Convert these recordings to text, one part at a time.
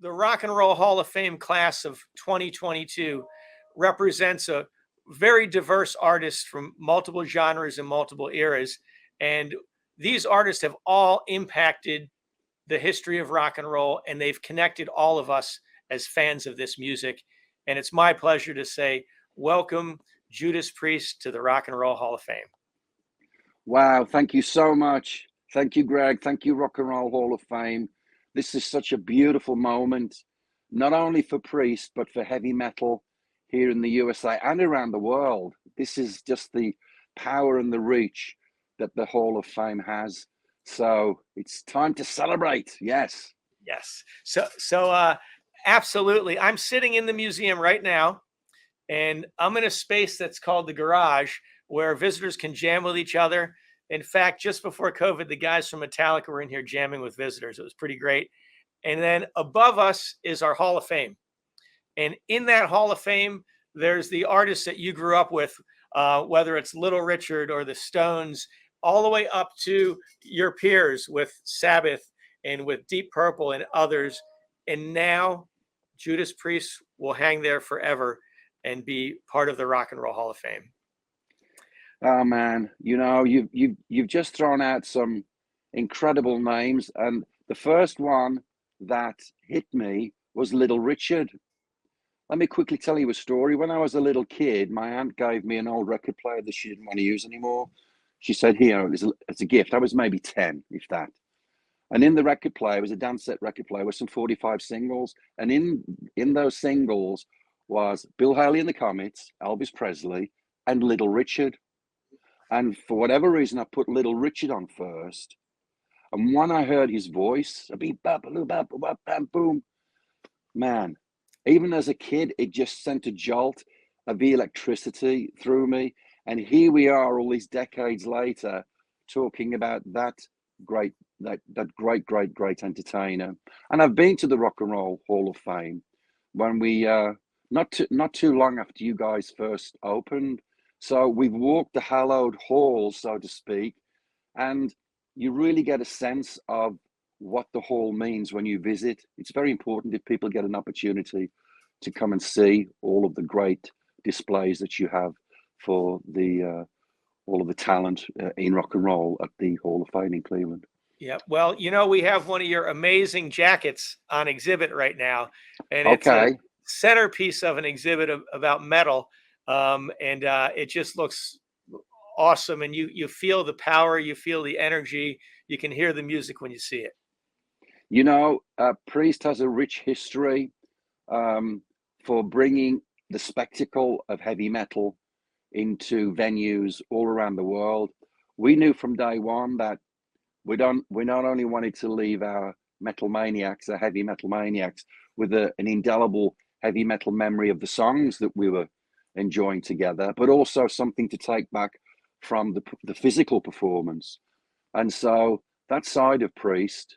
the Rock and Roll Hall of Fame class of 2022 represents a very diverse artists from multiple genres and multiple eras. And these artists have all impacted the history of rock and roll, and they've connected all of us as fans of this music. And it's my pleasure to say, welcome Judas Priest to the Rock and Roll Hall of Fame. Wow, thank you so much. Thank you, Greg. Thank you, Rock and Roll Hall of Fame. This is such a beautiful moment, not only for Priest, but for heavy metal here in the USA and around the world. This is just the power and the reach that the Hall of Fame has. So it's time to celebrate. Yes. Yes. So absolutely. I'm sitting in the museum right now, and I'm in a space that's called the Garage, where visitors can jam with each other. In fact, just before COVID, the guys from Metallica were in here jamming with visitors. It was pretty great. And then above us is our Hall of Fame. And in that Hall of Fame, there's the artists that you grew up with, whether it's Little Richard or the Stones, all the way up to your peers with Sabbath and with Deep Purple and others. And now Judas Priest will hang there forever and be part of the Rock and Roll Hall of Fame. Oh man, you've just thrown out some incredible names, and the first one that hit me was Little Richard. Let me quickly tell you a story. When I was a little kid, my aunt gave me an old record player that she didn't want to use anymore. She said, "Here, it's a gift." I was maybe 10, if that. And in the record player was a dance set record player with some 45 singles, and in those singles was Bill Haley and the Comets, Elvis Presley, and Little Richard. And for whatever reason, I put Little Richard on first. And when I heard his voice, a beep, bap, a bap, bam, boom, man, even as a kid, it just sent a jolt of the electricity through me. And here we are all these decades later talking about that great entertainer. And I've been to the Rock and Roll Hall of Fame when we, not too long after you guys first opened. So we've walked the hallowed halls, so to speak, and you really get a sense of what the hall means when you visit. It's very important if people get an opportunity to come and see all of the great displays that you have for the all of the talent in rock and roll at the Hall of Fame in Cleveland. Yeah, well, we have one of your amazing jackets on exhibit right now, and it's Okay. a centerpiece of an exhibit about metal. And it just looks awesome. And you feel the power, you feel the energy, you can hear the music when you see it. Priest has a rich history for bringing the spectacle of heavy metal into venues all around the world. We knew from day one that we not only wanted to leave our metal maniacs, our heavy metal maniacs, with an indelible heavy metal memory of the songs that we were enjoying together, but also something to take back from the physical performance. And so that side of Priest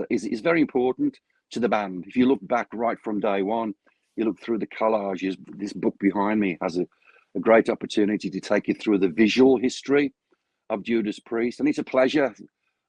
is very important to the band. If you look back right from day one, you look through the collages. This book behind me has a great opportunity to take you through the visual history of Judas Priest, and it's a pleasure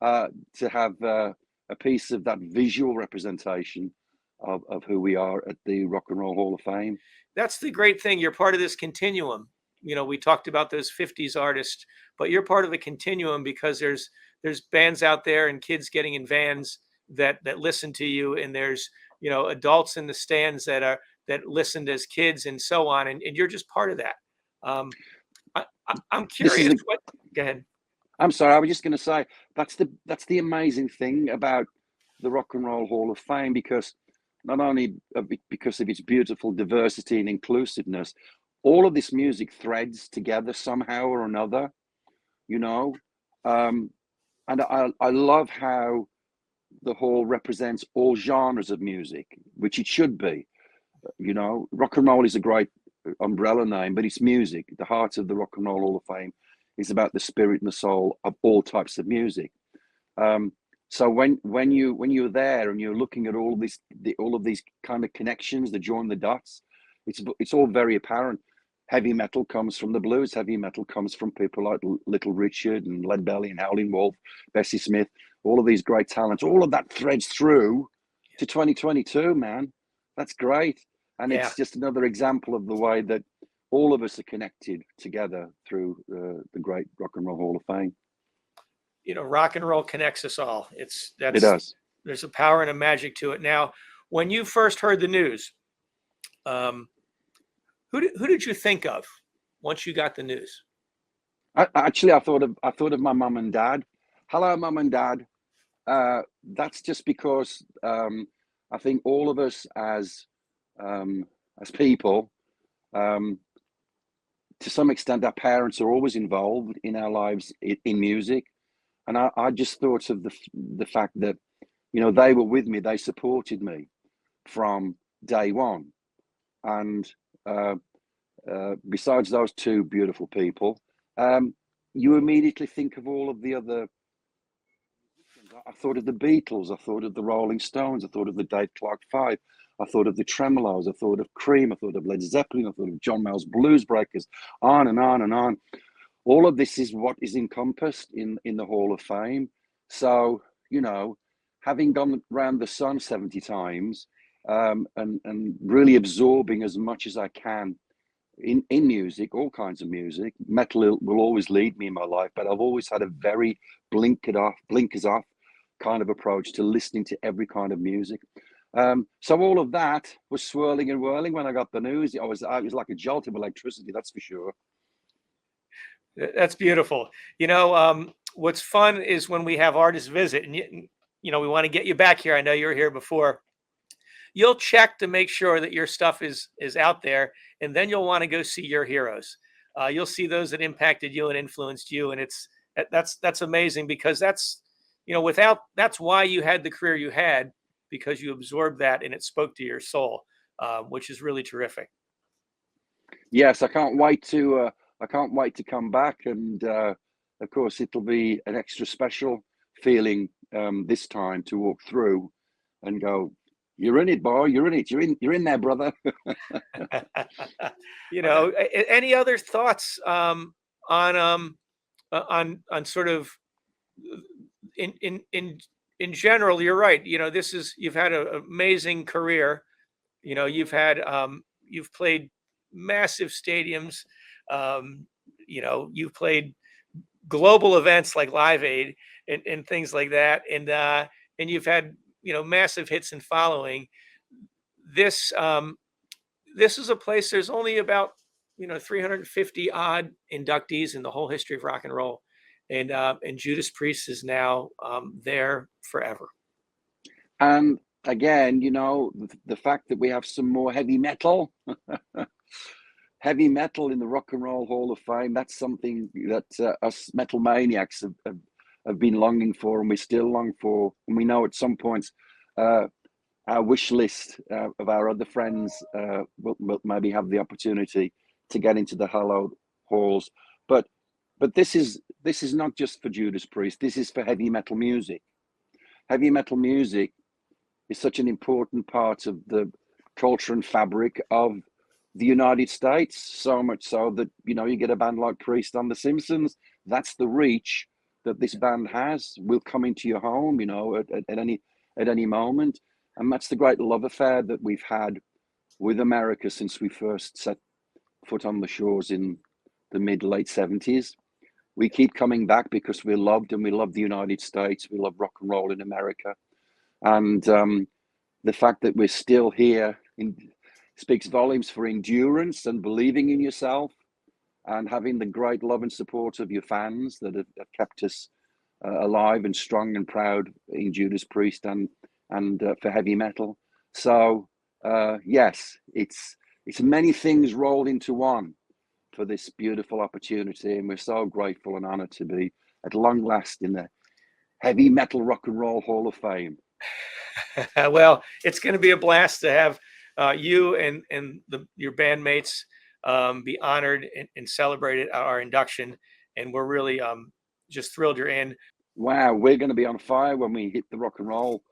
to have a piece of that visual representation of who we are at the Rock and Roll Hall of Fame. That's the great thing. You're part of this continuum. We talked about those 50s artists, but you're part of the continuum because there's bands out there and kids getting in vans that listen to you, and there's adults in the stands that listened as kids and so on, and you're just part of that. I'm curious. Go ahead. I'm sorry. I was just going to say that's the amazing thing about the Rock and Roll Hall of Fame, because not only because of its beautiful diversity and inclusiveness, all of this music threads together somehow or another, and I love how the hall represents all genres of music, which it should be. Rock and roll is a great umbrella name, but it's music. The heart of the Rock and Roll Hall of Fame is about the spirit and the soul of all types of music. So when you're there and you're looking at all of these kind of connections, the join the dots, it's all very apparent. Heavy metal comes from the blues. Heavy metal comes from people like Little Richard and Lead Belly and Howlin' Wolf, Bessie Smith, all of these great talents. All of that threads through to 2022, man. That's great. And Yeah. it's just another example of the way that all of us are connected together through the great Rock and Roll Hall of Fame. You know, rock and roll connects us all. It does. There's a power and a magic to it. Now, when you first heard the news, who did you think of once you got the news? Actually, I thought of my mum and dad. Hello, mum and dad. That's just because I think all of us as people, to some extent, our parents are always involved in our lives in music, and I just thought of the fact that, you know, they were with me, they supported me from day one, and besides those two beautiful people, you immediately think of all of the other. I thought of the Beatles, I thought of the Rolling Stones, I thought of the Dave Clark Five, I thought of the Tremolos, I thought of Cream, I thought of Led Zeppelin, I thought of John Mayall's Blues Breakers, on and on and on. All of this is what is encompassed in the Hall of Fame. So, you know, having gone around the sun 70 times, and really absorbing as much as I can in music, all kinds of music. Metal will always lead me in my life, but I've always had a very blinkers off kind of approach to listening to every kind of music. So all of that was swirling and whirling when I got the news. It was like a jolt of electricity, that's for sure. That's beautiful. You know, what's fun is when we have artists visit, and you know, we want to get you back here. I know you were here before. You'll check to make sure that your stuff is out there, and then you'll want to go see your heroes. You'll see those that impacted you and influenced you, and that's amazing, because that's, you know, that's why you had the career you had, because you absorbed that and it spoke to your soul, which is really terrific. Yes, I can't wait to come back, and of course it'll be an extra special feeling this time to walk through and go, "You're in it, boy. You're in it. You're in there, brother." You know, any other thoughts on sort of in general? You're right. You know, you've had an amazing career. You know, you've played massive stadiums. You know, you've played global events like Live Aid and things like that, and you've had, you know, massive hits and following. This this is a place, there's only about, you know, 350 odd inductees in the whole history of rock and roll, and Judas Priest is now there forever. And again, you know, the fact that we have some more heavy metal, heavy metal in the Rock and Roll Hall of Fame, that's something that us metal maniacs have been longing for, and we still long for. And we know at some points our wish list of our other friends will maybe have the opportunity to get into the hallowed halls. But this is not just for Judas Priest. This is for heavy metal music. Heavy metal music is such an important part of the culture and fabric of the United States, so much so that, you know, you get a band like Priest on The Simpsons. That's the reach that this band has. Will come into your home, you know, at any moment. And that's the great love affair that we've had with America since we first set foot on the shores in the late 70s. We keep coming back because we're loved, and we love the United States. We love rock and roll in America. And the fact that we're still here speaks volumes for endurance and believing in yourself, and having the great love and support of your fans that have kept us alive and strong and proud in Judas Priest and for heavy metal. So yes, it's many things rolled into one for this beautiful opportunity, and we're so grateful and honored to be at long last in the Heavy Metal Rock and Roll Hall of Fame. Well, it's going to be a blast to have you and your bandmates be honored and celebrated at our induction, and we're really just thrilled you're in. Wow, we're going to be on fire when we hit the Rock and Roll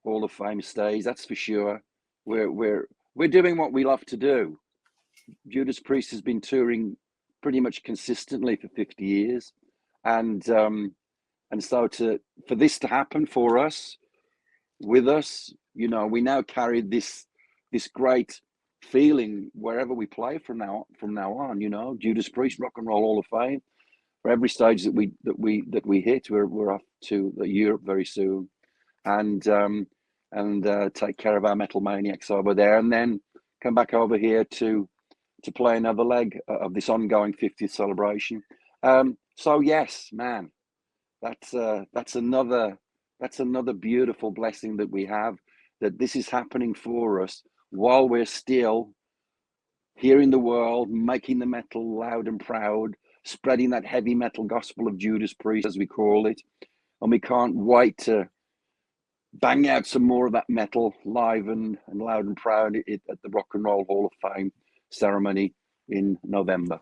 Hall of Fame stage. That's for sure. We're doing what we love to do. Judas Priest has been touring pretty much consistently for 50 years, and so for this to happen for us, with us, you know, we now carry this great feeling wherever we play from now on. You know, Judas Priest Rock and Roll Hall of Fame. For every stage that we hit, we're off to Europe very soon, and take care of our metal maniacs over there, and then come back over here to play another leg of this ongoing 50th celebration. So yes, man, that's another beautiful blessing that we have, that this is happening for us while we're still here in the world, making the metal loud and proud, spreading that heavy metal gospel of Judas Priest, as we call it. And we can't wait to bang out some more of that metal live and loud and proud at the Rock and Roll Hall of Fame ceremony in November.